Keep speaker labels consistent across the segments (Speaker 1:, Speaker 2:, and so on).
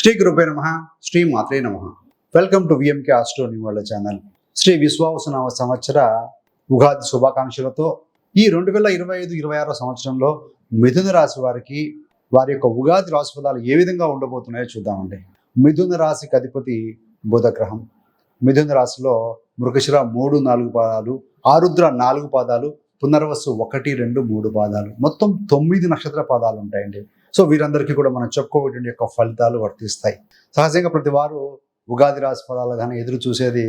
Speaker 1: శ్రీ గురుపే నమః, శ్రీ మాత్రే నమః. Welcome to VMK astro new world channel. శ్రీ విశ్వావసునామ సంవత్సర ఉగాది శుభాకాంక్షలతో ఈ 2025-26 సంవత్సరంలో మిథున రాశి వారికి వారి యొక్క ఉగాది రాశి ఫలాలు ఏ విధంగా ఉండబోతున్నాయో చూద్దామండి. మిథున రాశికి అధిపతి బుధ గ్రహం. మిథున రాశిలో మృగశిర 3-4 పాదాలు, ఆరుద్ర 4 పాదాలు, పునర్వసు 1, 2, 3 పాదాలు, మొత్తం 9 నక్షత్ర పాదాలు ఉంటాయండి. సో వీరందరికీ కూడా మనం చెప్పుకోవడం యొక్క ఫలితాలు వర్తిస్తాయి. సహజంగా ప్రతి వారు ఉగాది రాశి ఫలాలు కానీ ఎదురు చూసేది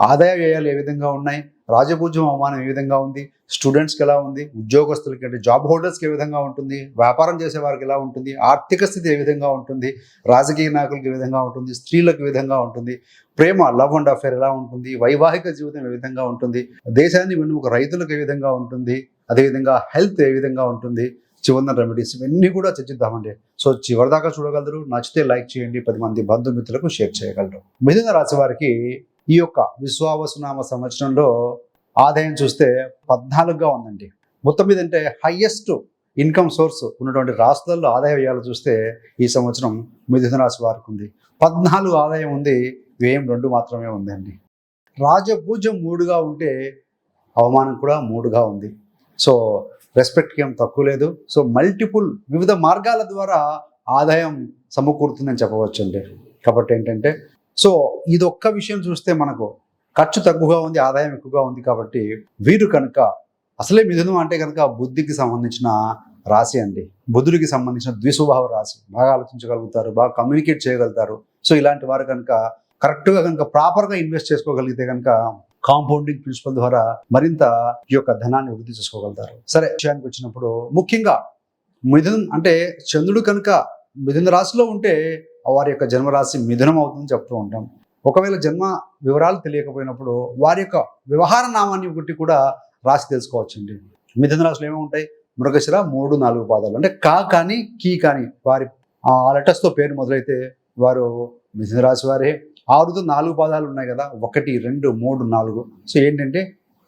Speaker 1: ఆదాయ వ్యయాలు ఏ విధంగా ఉన్నాయి, రాజపూజ్యం అవమానం ఏ విధంగా ఉంది, స్టూడెంట్స్కి ఎలా ఉంది, ఉద్యోగస్తులకి అంటే జాబ్ హోల్డర్స్కి ఏ విధంగా ఉంటుంది, వ్యాపారం చేసే వారికి ఎలా ఉంటుంది, ఆర్థిక స్థితి ఏ విధంగా ఉంటుంది, రాజకీయ నాయకులకు ఏ విధంగా ఉంటుంది, స్త్రీలకు ఏ విధంగా ఉంటుంది, ప్రేమ లవ్ అండ్ అఫేర్ ఎలా ఉంటుంది, వైవాహిక జీవితం ఏ విధంగా ఉంటుంది, దేశాన్ని వెన్నుముక రైతులకు ఏ విధంగా ఉంటుంది, అదేవిధంగా హెల్త్ ఏ విధంగా ఉంటుంది, చివరిన రెమెడీస్ ఇవన్నీ కూడా చర్చిద్దామండి. సో చివరిదాకా చూడగలరు. నచ్చితే లైక్ చేయండి, 10 మంది బంధుమిత్రులకు షేర్ చేయగలరు. మిథున రాశి వారికి ఈ యొక్క విశ్వావసునామ సంవత్సరంలో ఆదాయం చూస్తే 14గా ఉందండి. మొత్తం మీద అంటే హైయెస్ట్ ఇన్కమ్ సోర్స్ ఉన్నటువంటి రాష్ట్రాల్లో ఆదాయ వ్యయాలు చూస్తే ఈ సంవత్సరం మిథున రాశి వారికి ఉంది. 14 ఆదాయం ఉంది, వ్యయం 2 మాత్రమే ఉందండి. రాజపూజ్యం 3గా ఉంటే అవమానం కూడా 3గా ఉంది. సో రెస్పెక్ట్కి ఏం తక్కువ లేదు. సో మల్టిపుల్ వివిధ మార్గాల ద్వారా ఆదాయం సమకూరుతుందని చెప్పవచ్చండి. కాబట్టి ఏంటంటే సో ఇదొక్క విషయం చూస్తే మనకు ఖర్చు తక్కువగా ఉంది, ఆదాయం ఎక్కువగా ఉంది. కాబట్టి వీరు కనుక అసలే మిథునం అంటే కనుక బుద్ధికి సంబంధించిన రాశి అండి. బుధుడికి సంబంధించిన ద్విస్వభావ రాశి. బాగా ఆలోచించగలుగుతారు, బాగా కమ్యూనికేట్ చేయగలుగుతారు. సో ఇలాంటి వారు కనుక కరెక్ట్గా కనుక ప్రాపర్గా ఇన్వెస్ట్ చేసుకోగలిగితే కనుక కాంపౌండింగ్ ప్రిన్సిపల్ ద్వారా మరింత ఈ యొక్క ధనాన్ని వృద్ధి చేసుకోగలుగుతారు. సరే, విషయానికి వచ్చినప్పుడు ముఖ్యంగా మిథునం అంటే చంద్రుడు కనుక మిథున రాశిలో ఉంటే వారి యొక్క జన్మరాశి మిథునం అవుతుందని చెప్తూ ఉంటాం. ఒకవేళ జన్మ వివరాలు తెలియకపోయినప్పుడు వారి యొక్క వ్యవహార నామాన్ని ఒకటి కూడా రాసి తెలుసుకోవచ్చండి. మిథున రాశిలో ఏమేమి ఉంటాయి? మృగశిర 3-4 పాదాలు అంటే కా కానీ కీ కానీ వారి ఆ లెటర్స్తో పేరు మొదలైతే వారు మిథున రాశి వారే. ఆరుతో 4 పాదాలు ఉన్నాయి కదా, 1, 2, 3, 4. సో ఏంటంటే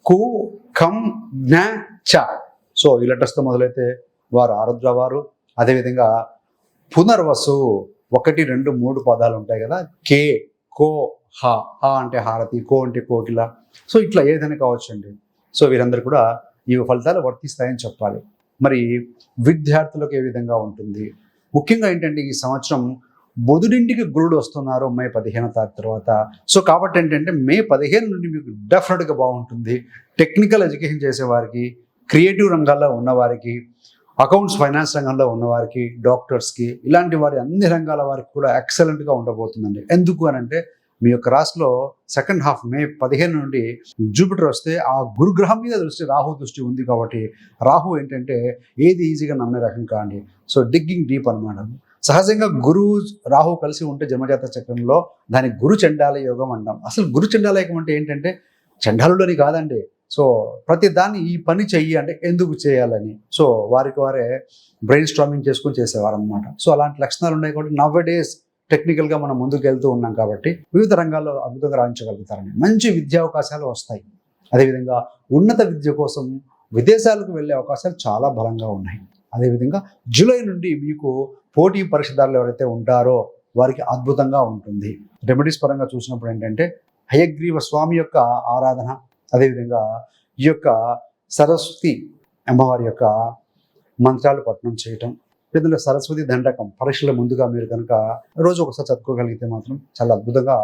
Speaker 1: కు, కం, జ్ఞ, చ. సో ఈ లెటర్స్తో మొదలైతే వారు ఆరుద్ర వారు. అదేవిధంగా పునర్వసు 1, 2, 3 పాదాలు ఉంటాయి కదా, కే, కో, హ. హ అంటే హారతి, కో అంటే కోకిల. సో ఇట్లా ఏదైనా కావచ్చండి. సో వీరందరూ కూడా ఈ ఫలితాలు వర్తిస్తాయని చెప్పాలి. మరి విద్యార్థులకు ఏ విధంగా ఉంటుంది? ముఖ్యంగా ఏంటంటే ఈ సంవత్సరం బుధుడింటికి గురుడు వస్తున్నారు మే 15వ తారీఖు తర్వాత. సో కాబట్టి ఏంటంటే మే 15 నుండి మీకు డెఫినెట్గా బాగుంటుంది. టెక్నికల్ ఎడ్యుకేషన్ చేసేవారికి, క్రియేటివ్ రంగాల్లో ఉన్నవారికి, అకౌంట్స్ ఫైనాన్స్ రంగంలో ఉన్నవారికి, డాక్టర్స్కి, ఇలాంటి వారి అన్ని రంగాల వారికి కూడా ఎక్సలెంట్గా ఉండబోతుందండి. ఎందుకు అని అంటే మీ యొక్క రాశిలో సెకండ్ హాఫ్ మే 15 నుండి జూపిటర్ వస్తే ఆ గురుగ్రహం మీద దృష్టి, రాహు దృష్టి ఉంది. కాబట్టి రాహు ఏంటంటే ఏది ఈజీగా నమ్మే రకం కాండి. సో డిగ్గింగ్ డీప్ అనమాట. సహజంగా గురువు రాహు కలిసి ఉంటే జన్మజాత చక్రంలో దాని గురు చండాల యోగం అంటాం. అసలు గురు చండాల యోగం అంటే ఏంటంటే చండాలుడని కాదండి. సో ప్రతి దాన్ని ఈ పని చెయ్యి అంటే ఎందుకు చేయాలని సో వారికి వారే బ్రెయిన్ స్ట్రామింగ్ చేసుకొని చేసేవారు అనమాట. సో అలాంటి లక్షణాలు ఉన్నాయి కాబట్టి నవ్ డేస్ టెక్నికల్గా మనం ముందుకు వెళ్తూ ఉన్నాం కాబట్టి వివిధ రంగాల్లో అద్భుతంగా రాణించగలుగుతారండి. మంచి విద్యా అవకాశాలు వస్తాయి. అదేవిధంగా ఉన్నత విద్య కోసం విదేశాలకు వెళ్ళే అవకాశాలు చాలా బలంగా ఉన్నాయి. అదేవిధంగా జూలై నుండి మీకు పోటీ పరీక్షదారులు ఎవరైతే ఉంటారో వారికి అద్భుతంగా ఉంటుంది. రెమెడీస్ పరంగా చూసినప్పుడు ఏంటంటే హయగ్రీవ స్వామి యొక్క ఆరాధన, అదేవిధంగా ఈ యొక్క సరస్వతి అమ్మవారి యొక్క మంత్రాలు పఠనం చేయటం, లేదంటే సరస్వతి దండకం పరీక్షల ముందుగా మీరు కనుక రోజు ఒకసారి చదువుకోగలిగితే మాత్రం చాలా అద్భుతంగా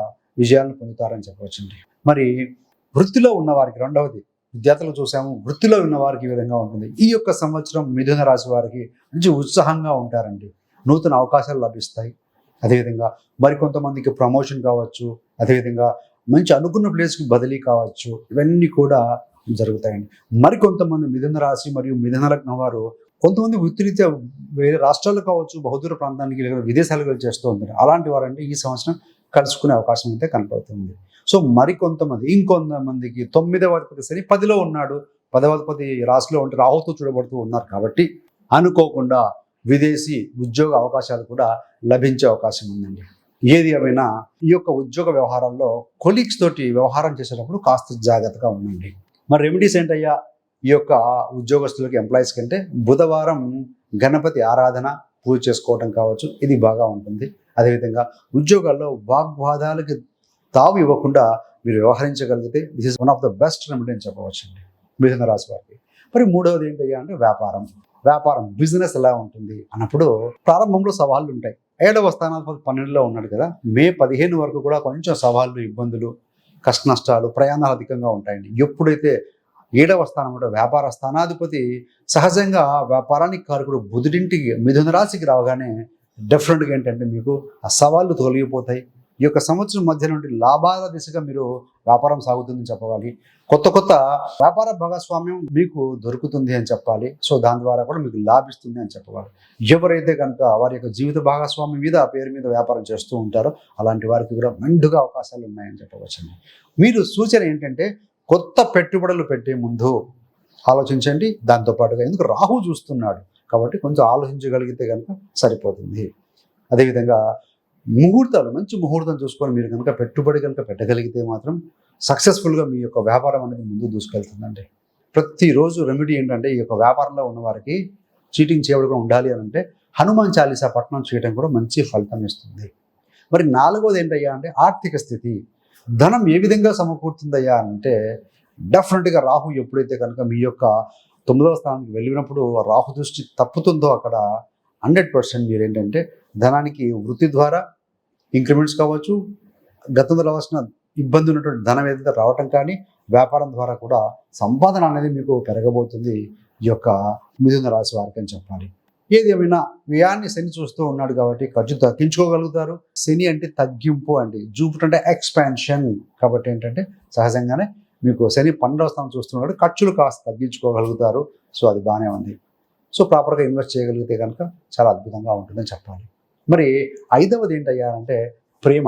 Speaker 1: విజయాలను పొందుతారని చెప్పవచ్చండి. మరి వృత్తిలో ఉన్న వారికి, రెండవది విద్యార్థులు చూసాము, వృత్తిలో ఉన్న వారికి ఈ విధంగా ఉంటుంది. ఈ యొక్క సంవత్సరం మిథున రాశి వారికి మంచి ఉత్సాహంగా ఉంటారండి. నూతన అవకాశాలు లభిస్తాయి. అదేవిధంగా మరికొంతమందికి ప్రమోషన్ కావచ్చు, అదేవిధంగా మంచి అనుకున్న ప్లేస్కి బదిలీ కావచ్చు. ఇవన్నీ కూడా జరుగుతాయండి. మరికొంతమంది మిథున రాశి మరియు మిథున లగ్నం వారు కొంతమంది వృత్తిరీత్యా వేరే రాష్ట్రాలు కావచ్చు, బహుదూర ప్రాంతానికి లేదా విదేశాలకు వెళ్ళి చేస్తూ ఉంటారు. అలాంటి వారంటే ఈ సంవత్సరం కలుసుకునే అవకాశం అయితే కనపడుతుంది. సో మరికొంతమంది, ఇంకొంతమందికి 9వ అధిపతి శని 10లో ఉన్నాడు, 10వ అధిపతి రాశిలో ఉంటే రాహుతో చూడబడుతూ ఉన్నారు. కాబట్టి అనుకోకుండా విదేశీ ఉద్యోగ అవకాశాలు కూడా లభించే అవకాశం ఉందండి. ఏది ఏమైనా ఈ యొక్క ఉద్యోగ వ్యవహారాల్లో కొలీగ్స్ తోటి వ్యవహారం చేసేటప్పుడు కాస్త జాగ్రత్తగా ఉండండి. మరి రెమెడీస్ ఏంటయ్యా ఈ యొక్క ఉద్యోగస్తులకి, ఎంప్లాయీస్ కంటే బుధవారం గణపతి ఆరాధన, పూజ చేసుకోవడం కావచ్చు, ఇది బాగా ఉంటుంది. అదేవిధంగా ఉద్యోగాల్లో వాగ్వాదాలకి తావు ఇవ్వకుండా మీరు వ్యవహరించగలిగితే this is one of the best remedy అని చెప్పవచ్చండి మిథున రాశి వారికి. మరి మూడవది ఏంటయ్యా అంటే వ్యాపారం బిజినెస్ ఎలా ఉంటుంది అన్నప్పుడు ప్రారంభంలో సవాళ్ళు ఉంటాయి. 7వ స్థానాధిపతి 12లో ఉన్నాడు కదా, మే 15 వరకు కూడా కొంచెం సవాళ్ళు, ఇబ్బందులు, కష్ట నష్టాలు, ప్రయాణాలు అధికంగా ఉంటాయండి. ఎప్పుడైతే 7వ స్థానం కూడా వ్యాపార స్థానాధిపతి సహజంగా వ్యాపారానికి కారకుడు బుధుడింటికి మిథున రాశికి రావగానే డెఫినెట్గా ఏంటంటే మీకు ఆ సవాళ్ళు తొలగిపోతాయి. ఈ యొక్క సంవత్సరం మధ్య నుండి లాభాల దిశగా మీరు వ్యాపారం సాగుతుందని చెప్పాలి. కొత్త వ్యాపార భాగస్వామ్యం మీకు దొరుకుతుంది అని చెప్పాలి. సో దాని ద్వారా కూడా మీకు లాభిస్తుంది అని చెప్పవాలి. ఎవరైతే కనుక వారి యొక్క జీవిత భాగస్వామి మీద ఆ పేరు మీద వ్యాపారం చేస్తూ ఉంటారో అలాంటి వారికి కూడా మెండుగా అవకాశాలు ఉన్నాయని చెప్పవచ్చండి. మీరు సూచన ఏంటంటే కొత్త పెట్టుబడులు పెట్టే ముందు ఆలోచించండి. దాంతోపాటుగా ఎందుకు రాహు చూస్తున్నాడు కాబట్టి కొంచెం ఆలోచించగలిగితే కనుక సరిపోతుంది. అదేవిధంగా ముహూర్తాలు, మంచి ముహూర్తం చూసుకొని మీరు కనుక పెట్టుబడి కనుక పెట్టగలిగితే మాత్రం సక్సెస్ఫుల్గా మీ యొక్క వ్యాపారం అనేది ముందుకు దూసుకెళ్తుందండి. ప్రతిరోజు రెమెడీ ఏంటంటే ఈ యొక్క వ్యాపారంలో ఉన్న వారికి చీటింగ్ చేయకుండా ఉండాలి అని అంటే హనుమాన్ చాలీసా పఠనం చేయడం కూడా మంచి ఫలితం ఇస్తుంది. మరి 4వది ఏంటయ్యా అంటే ఆర్థిక స్థితి. ధనం ఏ విధంగా సమకూరుతుందయ్యా అంటే డెఫినెట్గా రాహు ఎప్పుడైతే కనుక మీ యొక్క 9వ స్థానానికి వెళ్ళినప్పుడు రాహు దృష్టి తప్పుతుందో అక్కడ 100% మీరు ఏంటంటే ధనానికి వృత్తి ద్వారా ఇంక్రిమెంట్స్ కావచ్చు, గతంలో రావాల్సిన ఇబ్బంది ఉన్నటువంటి ధనం ఏదైతే రావటం కానీ వ్యాపారం ద్వారా కూడా సంపాదన అనేది మీకు పెరగబోతుంది ఈ యొక్క మిథున రాశి వారికి అని చెప్పాలి. ఏది ఏమైనా వ్యయాన్ని శని చూస్తూ ఉన్నాడు కాబట్టి ఖర్చు తగ్గించుకోగలుగుతారు. శని అంటే తగ్గింపు అండి, జూపిటర్ అంటే ఎక్స్పాన్షన్. కాబట్టి ఏంటంటే సహజంగానే మీకు శని 12వ స్థానం చూస్తున్నాడు, ఖర్చులు కాస్త తగ్గించుకోగలుగుతారు. సో అది బాగానే ఉంది. సో ప్రాపర్గా ఇన్వెస్ట్ చేయగలిగితే కనుక చాలా అద్భుతంగా ఉంటుందని చెప్పాలి. మరి 5వది ఏంటయ్యా అంటే ప్రేమ.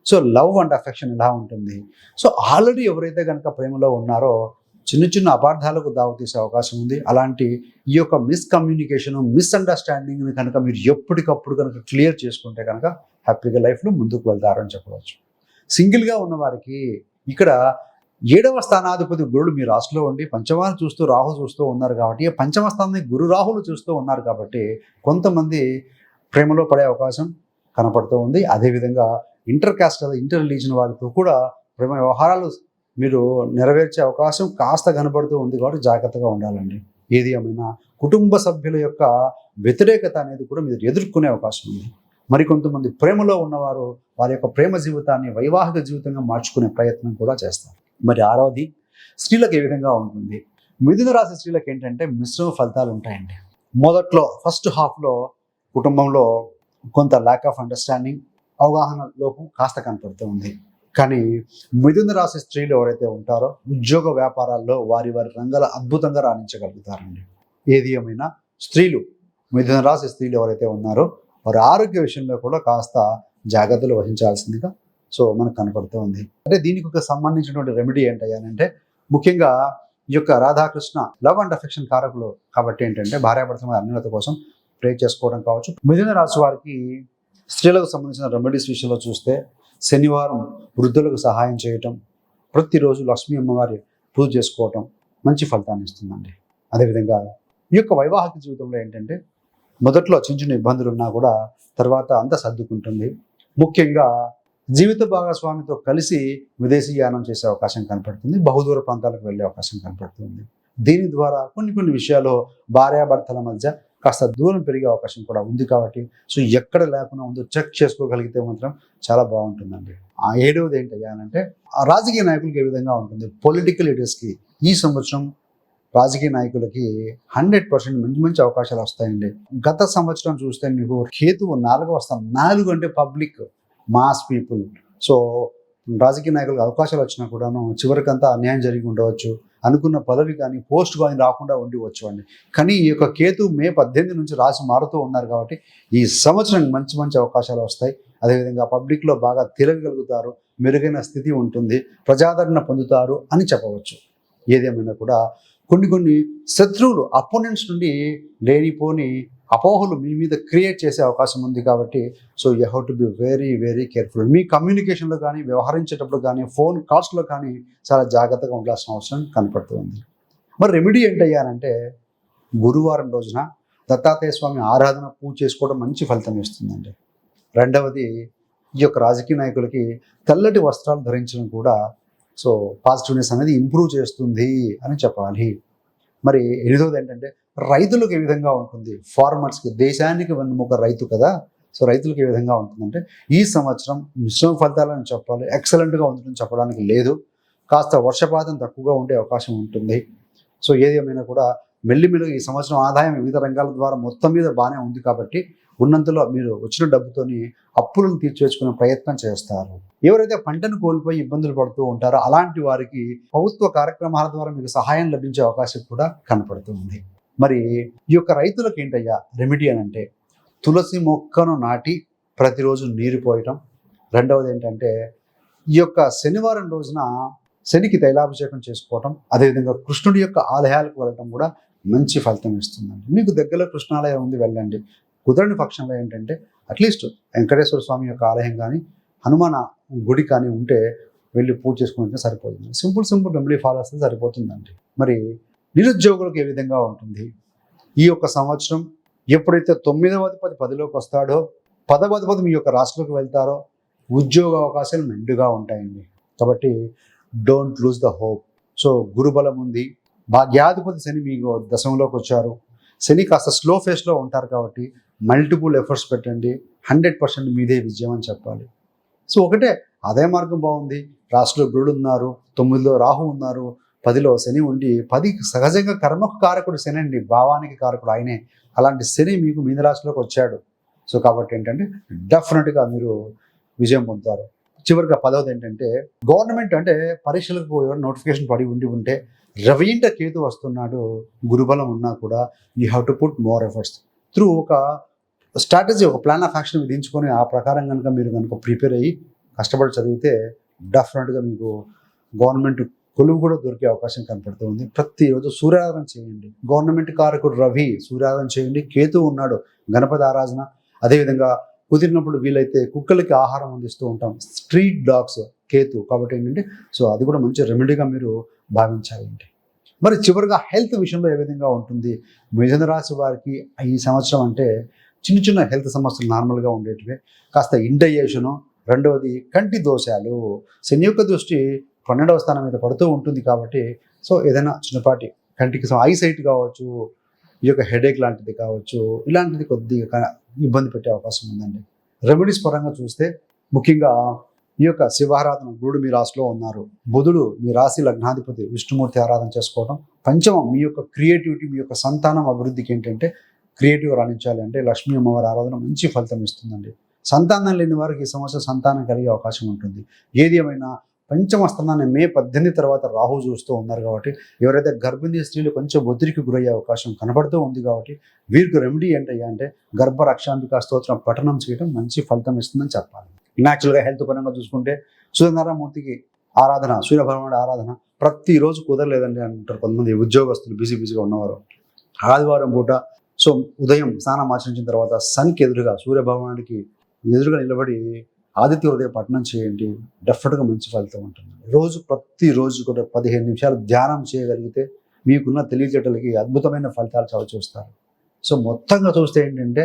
Speaker 1: సో లవ్ అండ్ అఫెక్షన్ ఎలా ఉంటుంది. సో ఆల్రెడీ ఎవరైతే కనుక ప్రేమలో ఉన్నారో చిన్న అపార్థాలకు దావతీసే అవకాశం ఉంది. అలాంటి ఈ యొక్క మిస్కమ్యూనికేషన్, మిస్అండర్స్టాండింగ్ని కనుక మీరు ఎప్పటికప్పుడు కనుక క్లియర్ చేసుకుంటే కనుక హ్యాపీగా లైఫ్లో ముందుకు వెళ్తారని చెప్పవచ్చు. సింగిల్గా ఉన్న వారికి ఇక్కడ 7వ స్థానాధిపతి గురుడు మీ రాశిలో ఉండి పంచమాన్ని చూస్తూ రాహు చూస్తూ ఉన్నారు కాబట్టి, 5వ స్థానాన్ని గురు రాహులు చూస్తూ ఉన్నారు కాబట్టి కొంతమంది ప్రేమలో పడే అవకాశం కనపడుతూ ఉంది. అదేవిధంగా ఇంటర్ రిలీజన్ వారితో కూడా ప్రేమ వ్యవహారాలు మీరు నెరవేర్చే అవకాశం కాస్త కనబడుతూ ఉంది కాబట్టి జాగ్రత్తగా ఉండాలండి. ఏది ఏమైనా కుటుంబ సభ్యుల యొక్క వ్యతిరేకత అనేది కూడా మీరు ఎదుర్కొనే అవకాశం ఉంది. మరికొంతమంది ప్రేమలో ఉన్నవారు వారి యొక్క ప్రేమ జీవితాన్ని వైవాహిక జీవితంగా మార్చుకునే ప్రయత్నం కూడా చేస్తారు. మరి 6వది స్త్రీలకు ఏ విధంగా ఉంటుంది. మిథున రాశి స్త్రీలకు ఏంటంటే మిశ్రమ ఫలితాలు ఉంటాయండి. మొదట్లో ఫస్ట్ హాఫ్లో కుటుంబంలో కొంత ల్యాక్ ఆఫ్ అండర్స్టాండింగ్, అవగాహన లోపం కాస్త కనపడుతూ ఉంది. కానీ మిథున రాశి స్త్రీలు ఎవరైతే ఉంటారో ఉద్యోగ వ్యాపారాల్లో వారి రంగాల అద్భుతంగా రాణించగలుగుతారండి. ఏది ఏమైనా స్త్రీలు, మిథున రాశి స్త్రీలు ఎవరైతే ఉన్నారో వారి ఆరోగ్య విషయంలో కూడా కాస్త జాగ్రత్తలు వహించాల్సిందిగా సో మనకు కనపడుతూ ఉంది. అంటే దీనికి ఒక సంబంధించినటువంటి రెమెడీ ఏంటంటే ముఖ్యంగా ఈ యొక్క రాధాకృష్ణ లవ్ అండ్ అఫెక్షన్ కారకులు కాబట్టి ఏంటంటే భార్యాభర్తల అన్యోన్యత కోసం ప్రే చేసుకోవడం కావచ్చు. మిథున రాశి వారికి స్త్రీలకు సంబంధించిన రెమెడీస్ విషయంలో చూస్తే శనివారం వృద్ధులకు సహాయం చేయటం, ప్రతిరోజు లక్ష్మీ అమ్మవారి పూజ చేసుకోవటం మంచి ఫలితాన్ని ఇస్తుందండి. అదేవిధంగా ఈ యొక్క వైవాహిక జీవితంలో ఏంటంటే మొదట్లో చిన్న ఇబ్బందులు ఉన్నా కూడా తర్వాత అంతా సర్దుకుంటుంది. ముఖ్యంగా జీవిత భాగస్వామితో కలిసి విదేశీ యానం చేసే అవకాశం కనపడుతుంది. బహుదూర ప్రాంతాలకు వెళ్ళే అవకాశం కనపడుతుంది. దీని ద్వారా కొన్ని విషయాల్లో భార్యాభర్తల మధ్య కాస్త దూరం పెరిగే అవకాశం కూడా ఉంది. కాబట్టి సో ఎక్కడ లేకుండా ఉందో చెక్ చేసుకోగలిగితే మాత్రం చాలా బాగుంటుందండి. 7వది ఏంటంటే రాజకీయ నాయకులకి ఏ విధంగా ఉంటుంది. పొలిటికల్ లీడర్స్కి ఈ సంవత్సరం రాజకీయ నాయకులకి 100% మంచి అవకాశాలు వస్తాయండి. గత సంవత్సరం చూస్తే మీకు కేతువు 4వ స్థానం, 4 అంటే పబ్లిక్ మాస్ పీపుల్. సో రాజకీయ నాయకులకు అవకాశాలు వచ్చినా కూడాను చివరికంతా అన్యాయం జరిగి ఉండవచ్చు. అనుకున్న పదవి కానీ పోస్ట్ కానీ రాకుండా ఉండవచ్చు అండి. కానీ ఈ యొక్క కేతు మే 18 నుంచి రాశి మారుతూ ఉన్నారు కాబట్టి ఈ సంవత్సరం మంచి అవకాశాలు వస్తాయి. అదేవిధంగా పబ్లిక్లో బాగా తిరగగలుగుతారు, మెరుగైన స్థితి ఉంటుంది, ప్రజాదరణ పొందుతారు అని చెప్పవచ్చు. ఏదేమైనా కూడా కొన్ని శత్రువులు, అపోనెంట్స్ నుండి లేనిపోని అపోహలు మీ మీద క్రియేట్ చేసే అవకాశం ఉంది. కాబట్టి so you have to be very careful. మీ కమ్యూనికేషన్లో కానీ, వ్యవహరించేటప్పుడు కానీ, ఫోన్ కాల్స్లో కానీ చాలా జాగ్రత్తగా ఉండాల్సిన అవసరం కనపడుతుంది. మరి రెమెడీ ఏంటయ్యానంటే గురువారం రోజున దత్తాత్రేయ స్వామి ఆరాధన పూజ చేసుకోవడం మంచి ఫలితం ఇస్తుందండి. రెండవది ఈ యొక్క రాజకీయ నాయకులకి తెల్లటి వస్త్రాలు ధరించడం కూడా సో పాజిటివ్నెస్ అనేది ఇంప్రూవ్ చేస్తుంది అని చెప్పాలి. మరి ఎనిమిదవది ఏంటంటే రైతులకు ఏ విధంగా ఉంటుంది, ఫార్మర్స్కి, దేశానికి వెన్నుముక రైతు కదా, సో రైతులకు ఏ విధంగా ఉంటుందంటే ఈ సంవత్సరం మిశ్రమ ఫలితాలని చెప్పాలి, ఎక్సలెంట్గా ఉంటుందని చెప్పడానికి లేదు. కాస్త వర్షపాతం తక్కువగా ఉండే అవకాశం ఉంటుంది. సో ఏది ఏమైనా కూడా మెల్లిమెల్లిగా ఈ సంవత్సరం ఆదాయం వివిధ రంగాల ద్వారా మొత్తం మీద బాగానే ఉంది కాబట్టి ఉన్నంతలో మీరు వచ్చిన డబ్బుతోని అప్పులను తీర్చేసుకునే ప్రయత్నం చేస్తారు. ఎవరైతే పంటను కోల్పోయి ఇబ్బందులు పడుతూ ఉంటారో అలాంటి వారికి ప్రభుత్వ కార్యక్రమాల ద్వారా మీకు సహాయం లభించే అవకాశం కూడా కనపడుతుంది. మరి ఈ యొక్క రైతులకు ఏంటయ్యా రెమెడీ అని అంటే తులసి మొక్కను నాటి ప్రతిరోజు నీరు పోయటం. రెండవది ఏంటంటే ఈ యొక్క శనివారం రోజున శనికి తైలాభిషేకం చేసుకోవటం, అదేవిధంగా కృష్ణుడి యొక్క ఆలయాలకు వెళ్ళటం కూడా మంచి ఫలితం ఇస్తుందండి. మీకు దగ్గరలో కృష్ణాలయం ఉంది, వెళ్ళండి. కుదరని పక్షంలో ఏంటంటే అట్లీస్ట్ వెంకటేశ్వర స్వామి యొక్క ఆలయం కానీ హనుమాన్ గుడి కానీ ఉంటే వెళ్ళి పూజ చేసుకుంటే సరిపోతుంది. సింపుల్ రెమెడీ ఫాలో చేస్తే సరిపోతుందండి. మరి నిరుద్యోగులకు ఏ విధంగా ఉంటుంది ఈ యొక్క సంవత్సరం? ఎప్పుడైతే 9వ అధిపతి 10లోకి వస్తాడో, 10వ అధిపతి మీ యొక్క రాశిలోకి వెళ్తారో ఉద్యోగ అవకాశాలు మెండుగా ఉంటాయండి. కాబట్టి don't lose the hope. So గురుబలం ఉంది, భాగ్యాధిపతి శని మీకు దశంలోకి వచ్చారు. శని కాస్త స్లో ఫేస్లో ఉంటారు కాబట్టి మల్టిపుల్ ఎఫర్ట్స్ పెట్టండి, 100% మీదే విజయం అని చెప్పాలి. సో ఒకటే ఆదాయ మార్గం బాగుంది, రాశిలో గురుడు ఉన్నారు, 9లో రాహు ఉన్నారు, 10లో శని ఉండి, 10 సహజంగా కర్మకు కారకుడు శని అండి, భావానికి కారకుడు ఆయనే. అలాంటి శని మీకు మీన రాశిలోకి వచ్చాడు. సో కాబట్టి ఏంటంటే డెఫినెట్గా మీరు విజయం పొందుతారు. చివరిగా 10వది ఏంటంటే గవర్నమెంట్ అంటే పరీక్షలకు నోటిఫికేషన్ పడి ఉంటే రవింట కేతు వస్తున్నాడు, గురుబలం ఉన్నా కూడా you have to put more efforts through ఒక స్ట్రాటజీ, ఒక ప్లాన్ ఆఫ్ యాక్షన్ విధించుకొని ఆ ప్రకారం మీరు ప్రిపేర్ అయ్యి కష్టపడి చదివితే డెఫినెట్గా మీకు గవర్నమెంట్ కొలువు కూడా దొరికే అవకాశం కనపడుతుంది. ప్రతిరోజు సూర్యారాధన చేయండి, గవర్నమెంట్ కారకుడు రవి, సూర్యారాధన చేయండి. కేతు ఉన్నాడు, గణపతి ఆరాధన. అదేవిధంగా కుదిరినప్పుడు వీలైతే కుక్కలకి ఆహారం అందిస్తూ ఉంటాం, స్ట్రీట్ డాగ్స్, కేతు. కాబట్టి ఏంటంటే సో అది కూడా మంచి రెమెడీగా మీరు భావించాలండి. మరి చివరిగా హెల్త్ విషయంలో ఏ విధంగా ఉంటుంది? మిథున రాశి వారికి ఈ సంవత్సరం అంటే చిన్న హెల్త్ సమస్యలు నార్మల్గా ఉండేటివే, కాస్త ఇండైజేషను, రెండవది కంటి దోషాలు. శని యొక్క దృష్టి 12వ స్థానం మీద పడుతూ ఉంటుంది కాబట్టి సో ఏదైనా చిన్నపాటి కంటికి ఐసైట్ కావచ్చు, ఈ యొక్క హెడేక్ లాంటిది కావచ్చు, ఇలాంటిది కొద్దిగా ఇబ్బంది పెట్టే అవకాశం ఉందండి. రెమెడీస్ పరంగా చూస్తే ముఖ్యంగా ఈ యొక్క శివారాధన, గురుడు మీ రాశిలో ఉన్నారు, బుధుడు మీ రాశి లగ్నాధిపతి, విష్ణుమూర్తి ఆరాధన చేసుకోవడం. పంచమం మీ యొక్క క్రియేటివిటీ, మీ యొక్క సంతానం అభివృద్ధికి ఏంటంటే క్రియేటివ్గా రాణించాలి అంటే లక్ష్మీ అమ్మవారి ఆరాధన మంచి ఫలితం ఇస్తుందండి. సంతానం లేని వారికి ఈ సంవత్సరం సంతానం కలిగే అవకాశం ఉంటుంది. ఏది ఏమైనా పంచమ స్థానాన్ని మే 18 తర్వాత రాహు చూస్తూ ఉన్నారు కాబట్టి ఎవరైతే గర్భిణీ స్త్రీలు కొంచెం ఒత్తిడికి గురయ్యే అవకాశం కనబడుతూ ఉంది కాబట్టి వీరికి రెమెడీ ఏంటయ్యా అంటే గర్భ రక్షాంబికా స్తోత్రం పఠనం చేయడం మంచి ఫలితం ఇస్తుందని చెప్పాలి. న్యాచురల్గా హెల్త్ పరంగా చూసుకుంటే సూర్యనారాయణమూర్తికి ఆరాధన, సూర్యభగవానుడి ఆరాధన ప్రతిరోజు కుదరలేదండి అంటారు కొంతమంది ఉద్యోగస్తులు, బిజీగా ఉన్నవారు. ఆదివారం పూట సో ఉదయం స్నానం ఆచరించిన తర్వాత సన్కి ఎదురుగా, సూర్యభగవానుడికి ఎదురుగా నిలబడి ఆదిత్య హృదయ పఠనం చేయండి, డెఫినెట్గా మంచి ఫలితం ఉంటుంది. ప్రతిరోజు కూడా 15 నిమిషాలు ధ్యానం చేయగలిగితే మీకున్న తెలివితేటలకి అద్భుతమైన ఫలితాలు చూస్తారు. సో మొత్తంగా చూస్తే ఏంటంటే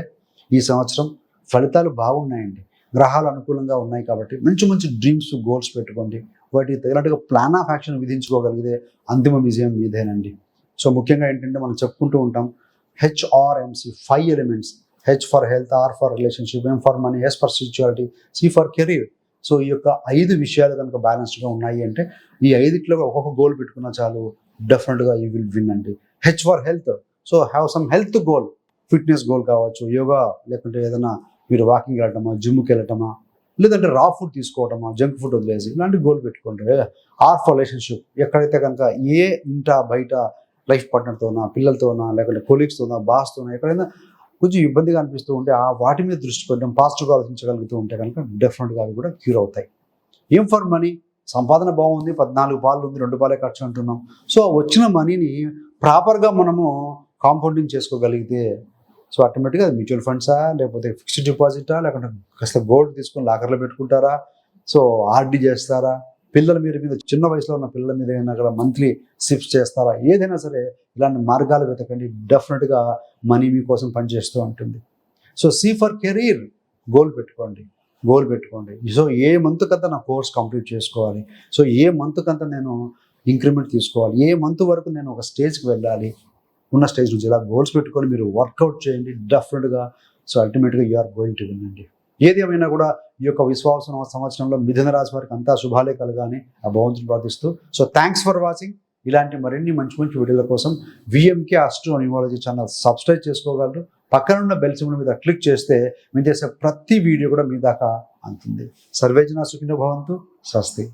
Speaker 1: ఈ సంవత్సరం ఫలితాలు బాగున్నాయండి, గ్రహాలు అనుకూలంగా ఉన్నాయి కాబట్టి మంచి డ్రీమ్స్, గోల్స్ పెట్టుకోండి. వాటికి తగినట్టుగా ప్లాన్ ఆఫ్ యాక్షన్ విధించుకోగలిగితే అంతిమ విజయం మీదేనండి. సో ముఖ్యంగా ఏంటంటే మనం చెప్పుకుంటూ ఉంటాం HRMC 5 elements. H for health, R for relationship, M for money, S for spirituality, C for career. So ఈ యొక్క 5 విషయాలు కనుక బ్యాలెన్స్డ్గా ఉన్నాయి అంటే ఈ 5లో ఒక్కొక్క గోల్ పెట్టుకున్నా చాలు, డెఫినెట్గా యూ విల్ విన్ అండి. H for health, so have some health goal, fitness goal కావచ్చు, యోగా, లేకుంటే ఏదైనా మీరు వాకింగ్ వెళ్ళటమా, జిమ్కి వెళ్ళటమా, లేదంటే రా ఫుడ్ తీసుకోవటమా, జంక్ ఫుడ్ వదిలేసి ఇలాంటి గోల్ పెట్టుకుంటే. R ఫర్ రిలేషన్షిప్, ఎక్కడైతే కనుక ఏ ఇంట బయట లైఫ్ పార్ట్నర్తోనా, పిల్లలతోనా, లేకుంటే కొలీగ్స్తోనా, బాస్తోనా ఎక్కడైనా కొంచెం ఇబ్బందిగా అనిపిస్తూ ఉంటే ఆ వాటి మీద దృష్టి పెట్టడం, పాజిటివ్గా ఆలోచించగలుగుతూ ఉంటే కనుక డెఫినెట్గా అవి కూడా క్యూర్ అవుతాయి. ఏం ఫర్ మనీ, సంపాదన బాగుంది, 14 పాలు ఉంది, 2 పాలే ఖర్చు అంటున్నాం. సో వచ్చిన మనీని ప్రాపర్గా మనము కాంపౌండింగ్ చేసుకోగలిగితే సో ఆటోమేటిక్గా అది మ్యూచువల్ ఫండ్సా, లేకపోతే ఫిక్స్డ్ డిపాజిటా, లేకుంటే కాస్త గోల్డ్ తీసుకొని లాకర్లో పెట్టుకుంటారా, సో ఆర్డీ చేస్తారా, పిల్లల మీద చిన్న వయసులో ఉన్న పిల్లల మీద ఏమైనా కూడా మంత్లీ సిప్స్ చేస్తారా, ఏదైనా సరే ఇలాంటి మార్గాలు వెతకండి, డెఫినెట్గా మనీ మీకోసం పనిచేస్తూ ఉంటుంది. So C for career, goal పెట్టుకోండి. సో ఏ మంత్కంతా నా కోర్స్ కంప్లీట్ చేసుకోవాలి, సో ఏ మంత్కంతా నేను ఇంక్రిమెంట్ తీసుకోవాలి, ఏ మంత్ వరకు నేను ఒక స్టేజ్కి వెళ్ళాలి, ఉన్న స్టేజ్ నుంచి ఇలా గోల్స్ పెట్టుకొని మీరు వర్కౌట్ చేయండి. డెఫినెట్గా సో అల్టిమేట్గా you are going to win అండి. ఏది ఏమైనా కూడా ఈ యొక్క విశ్వావసు సంవత్సరంలో మిథున రాశి వారికి అంతా శుభాలే కలగాని ఆ భగవంతుని ప్రార్థిస్తూ, సో థ్యాంక్స్ ఫర్ వాచింగ్. ఇలాంటి మరిన్ని మంచి మంచి వీడియోల కోసం VMK astro numerology channel subscribe చేసుకోగలరు. పక్కనున్న బెల్ సింబల్ మీద క్లిక్ చేస్తే మేము చేసే ప్రతి వీడియో కూడా మీ దాకా అందుతుంది. సర్వేజన సుఖినో భవంతు. స్వస్తి.